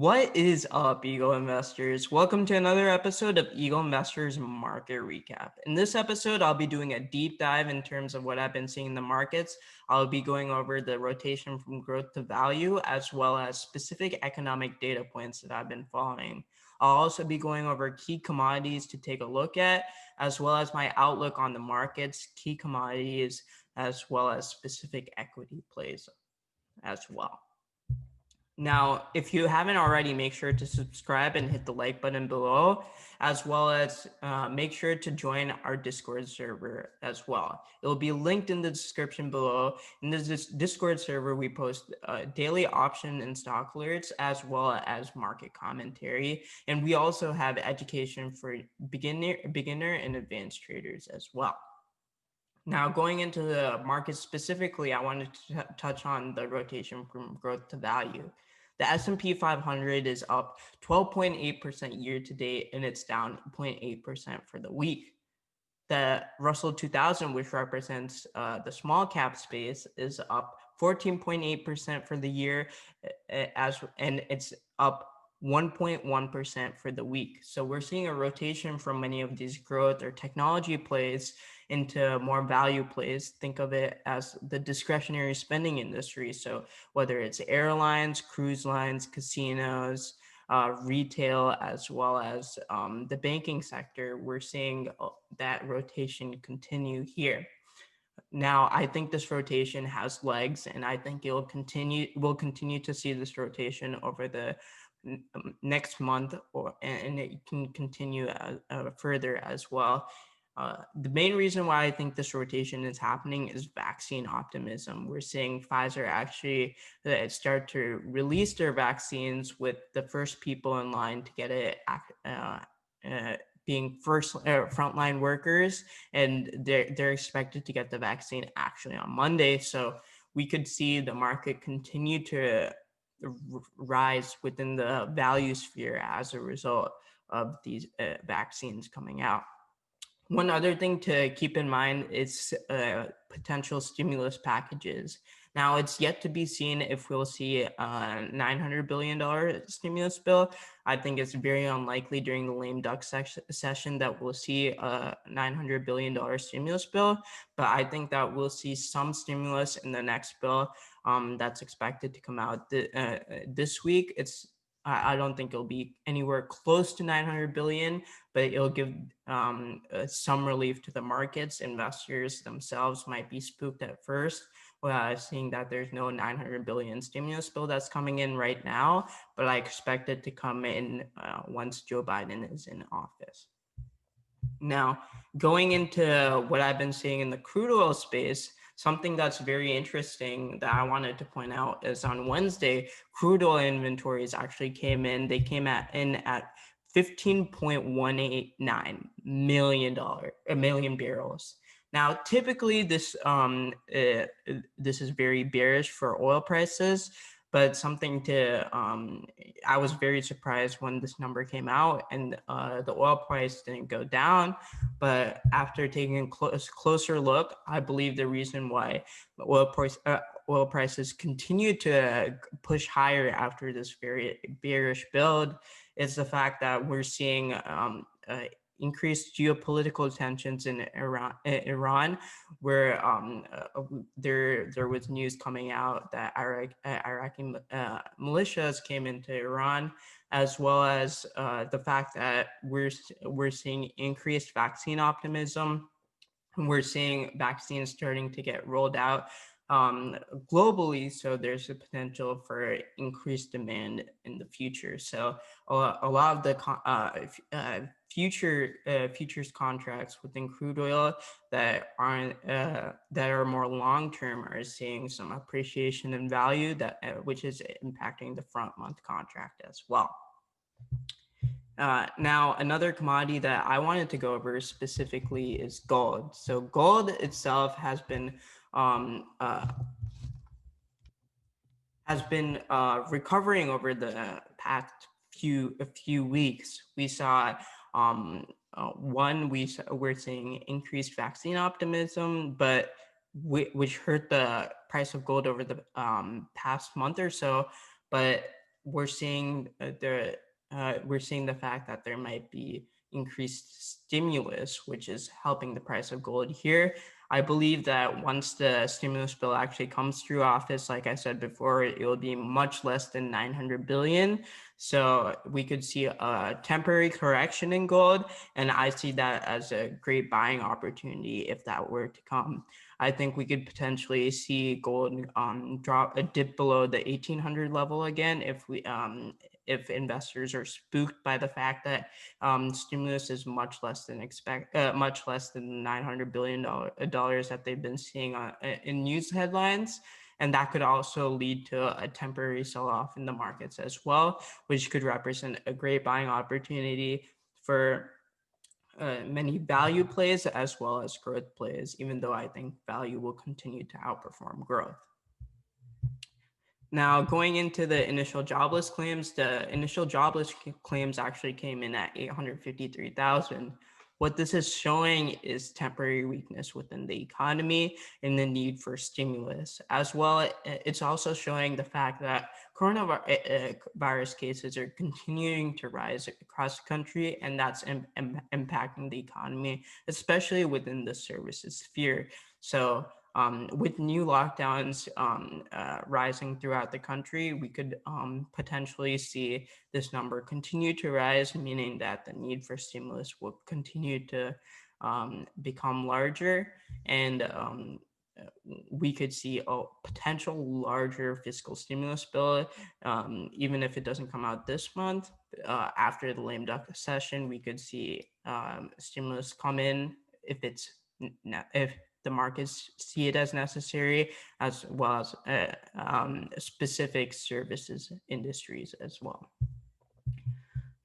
What is up, Eagle investors? Welcome to another episode of Eagle Investors Market Recap. In this episode, I'll be doing a deep dive in terms of what I've been seeing in the markets. I'll be going over the rotation from growth to value, as well as specific economic data points that I've been following. I'll also be going over key commodities to take a look at, as well as my outlook on the markets, key commodities, as well as specific equity plays as well. Now, if you haven't already, make sure to subscribe and hit the like button below, as well as make sure to join our Discord server as well. It will be linked in the description below. In this Discord server, we post daily option and stock alerts, as well as market commentary. And we also have education for beginner and advanced traders as well. Now, going into the market specifically, I wanted to touch on the rotation from growth to value. The S&P 500 is up 12.8% year to date, and it's down 0.8% for the week. The Russell 2000, which represents the small cap space, is up 14.8% for the year, and it's up 1.1% for the week. So we're seeing a rotation from many of these growth or technology plays into more value plays. Think of it as the discretionary spending industry. So whether it's airlines, cruise lines, casinos, retail, as well as the banking sector, we're seeing that rotation continue here. Now, I think this rotation has legs, and I think we'll continue to see this rotation over the next month, and it can continue further as well. The main reason why I think this rotation is happening is vaccine optimism. We're seeing Pfizer actually start to release their vaccines, with the first people in line to get it being first frontline workers, and they're expected to get the vaccine actually on Monday. So we could see the market continue to rise within the value sphere as a result of these vaccines coming out. One other thing to keep in mind is potential stimulus packages. Now, it's yet to be seen if we'll see a $900 billion stimulus bill. I think it's very unlikely during the lame duck session that we'll see a $900 billion stimulus bill, but I think that we'll see some stimulus in the next bill that's expected to come out this week. I don't think it'll be anywhere close to 900 billion, but it'll give some relief to the markets. Investors themselves might be spooked at first, seeing that there's no 900 billion stimulus bill that's coming in right now, but I expect it to come in once Joe Biden is in office. Now, going into what I've been seeing in the crude oil space, something that's very interesting that I wanted to point out is on Wednesday, crude oil inventories actually came in. They came in at 15.189 million barrels. Now, typically this is very bearish for oil prices, but something to I was very surprised when this number came out, and the oil price didn't go down. But after taking a closer look, I believe the reason why oil prices continue to push higher after this very bearish build is the fact that we're seeing increased geopolitical tensions in Iran, where there was news coming out that Iraqi militias came into Iran, as well as the fact that we're seeing increased vaccine optimism. We're seeing vaccines starting to get rolled out globally, so there's a potential for increased demand in the future. So a lot of the futures contracts within crude oil that are more long term are seeing some appreciation in value, which is impacting the front month contract as well. Now, another commodity that I wanted to go over specifically is gold. So gold itself has been recovering over the past few weeks. We saw we're seeing increased vaccine optimism, but which hurt the price of gold over the past month or so. But we're seeing we're seeing the fact that there might be increased stimulus, which is helping the price of gold here. I believe that once the stimulus bill actually comes through office, like I said before, it will be much less than 900 billion. So we could see a temporary correction in gold, and I see that as a great buying opportunity if that were to come. I think we could potentially see gold drop a dip below the 1800 level again if investors are spooked by the fact that stimulus is much less than much less than $900 billion that they've been seeing in news headlines. And that could also lead to a temporary sell-off in the markets as well, which could represent a great buying opportunity for many value plays as well as growth plays, even though I think value will continue to outperform growth. Now, going into the initial jobless claims, the initial jobless claims actually came in at 853,000. What this is showing is temporary weakness within the economy and the need for stimulus. As well, it's also showing the fact that coronavirus cases are continuing to rise across the country, and that's impacting the economy, especially within the services sphere. So with new lockdowns rising throughout the country, we could potentially see this number continue to rise, meaning that the need for stimulus will continue to become larger, and we could see a potential larger fiscal stimulus bill, even if it doesn't come out this month. After the lame duck session, we could see stimulus come in if the markets see it as necessary, as well as specific services industries as well.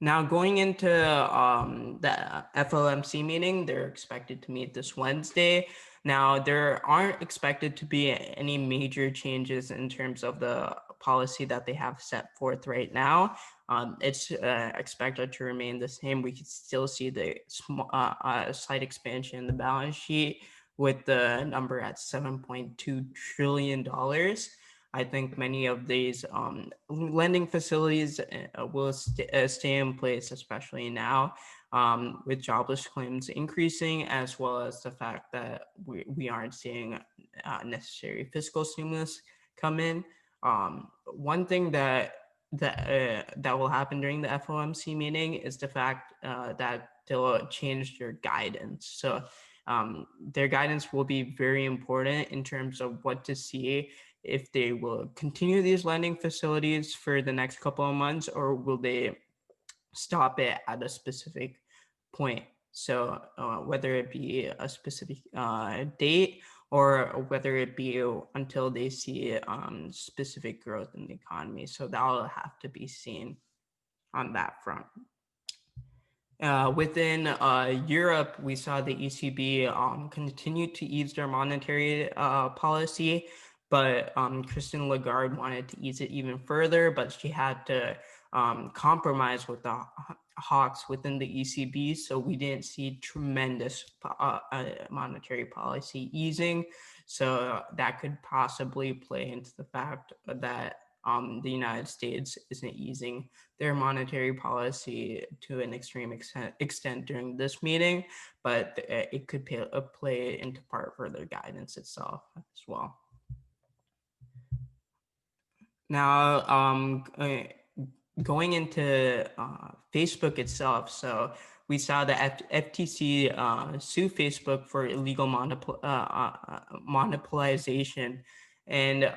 Now, going into the FOMC meeting, they're expected to meet this Wednesday. Now, there aren't expected to be any major changes in terms of the policy that they have set forth right now. It's expected to remain the same. We could still see the slight expansion in the balance sheet with the number at $7.2 trillion. I think many of these lending facilities will stay in place, especially now with jobless claims increasing, as well as the fact that we aren't seeing necessary fiscal stimulus come in. One thing that will happen during the FOMC meeting is the fact that they'll change their guidance. So their guidance will be very important in terms of what to see, if they will continue these lending facilities for the next couple of months, or will they stop it at a specific point. So whether it be a specific date, or whether it be until they see specific growth in the economy. So that'll have to be seen on that front. Within Europe, we saw the ECB continue to ease their monetary policy, but Christine Lagarde wanted to ease it even further, but she had to compromise with the hawks within the ECB, so we didn't see tremendous monetary policy easing. So that could possibly play into the fact that the United States isn't easing their monetary policy to an extreme extent during this meeting, but it could play into part for their guidance itself as well. Now, going into Facebook itself, so we saw the FTC sue Facebook for illegal monopolization. And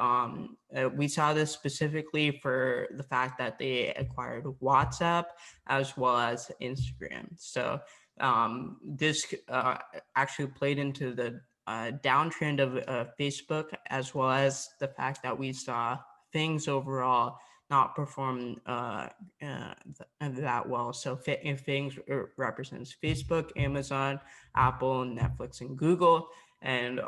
we saw this specifically for the fact that they acquired WhatsApp as well as Instagram. So this actually played into the downtrend of Facebook, as well as the fact that we saw things overall not perform that well. So things represents Facebook, Amazon, Apple, Netflix, and Google. And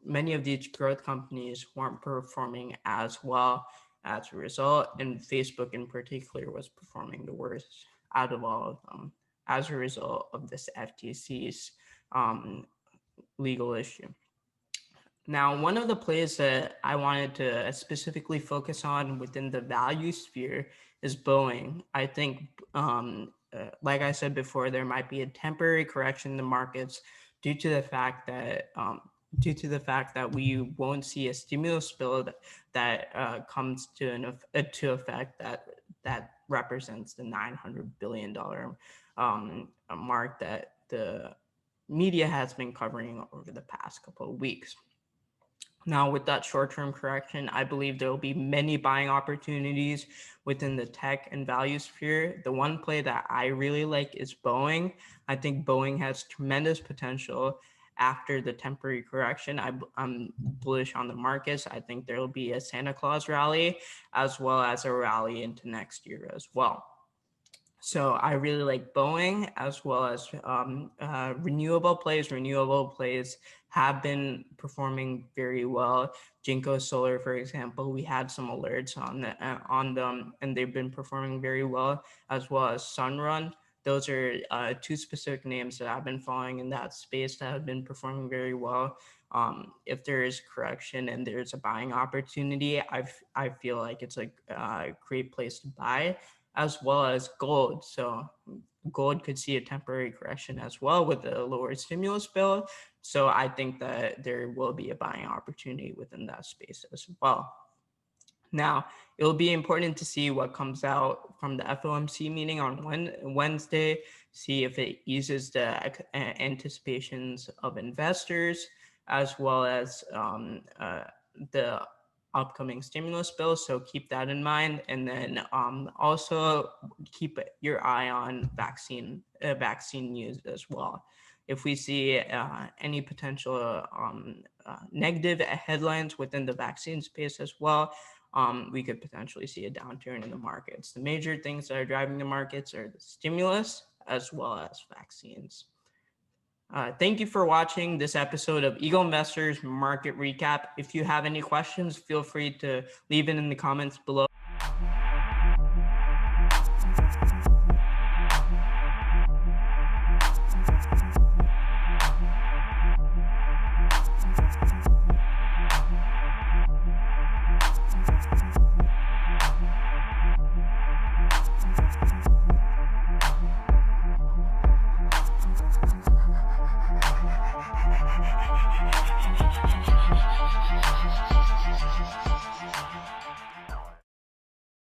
many of these growth companies weren't performing as well as a result. And Facebook in particular was performing the worst out of all of them as a result of this FTC's legal issue. Now, one of the plays that I wanted to specifically focus on within the value sphere is Boeing. I think, like I said before, there might be a temporary correction in the markets due to the fact that we won't see a stimulus bill that comes to effect that represents the $900 billion mark that the media has been covering over the past couple of weeks. Now, with that short-term correction, I believe there will be many buying opportunities within the tech and value sphere. The one play that I really like is Boeing. I think Boeing has tremendous potential after the temporary correction. I'm bullish on the markets. I think there will be a Santa Claus rally as well as a rally into next year as well. So I really like Boeing as well as renewable plays. Renewable plays have been performing very well. Jinko Solar, for example, we had some alerts on them, and they've been performing very well as Sunrun. Those are two specific names that I've been following in that space that have been performing very well. If there is correction and there's a buying opportunity, I feel like it's a great place to buy, as well as gold. So gold could see a temporary correction as well with the lower stimulus bill. So I think that there will be a buying opportunity within that space as well. Now, it will be important to see what comes out from the FOMC meeting on Wednesday, see if it eases the anticipations of investors, as well as the upcoming stimulus bill. So keep that in mind. And then also keep your eye on vaccine news as well. If we see any potential negative headlines within the vaccine space as well, we could potentially see a downturn in the markets. The major things that are driving the markets are the stimulus as well as vaccines. Thank you for watching this episode of Eagle Investors Market Recap. If you have any questions, feel free to leave it in the comments below.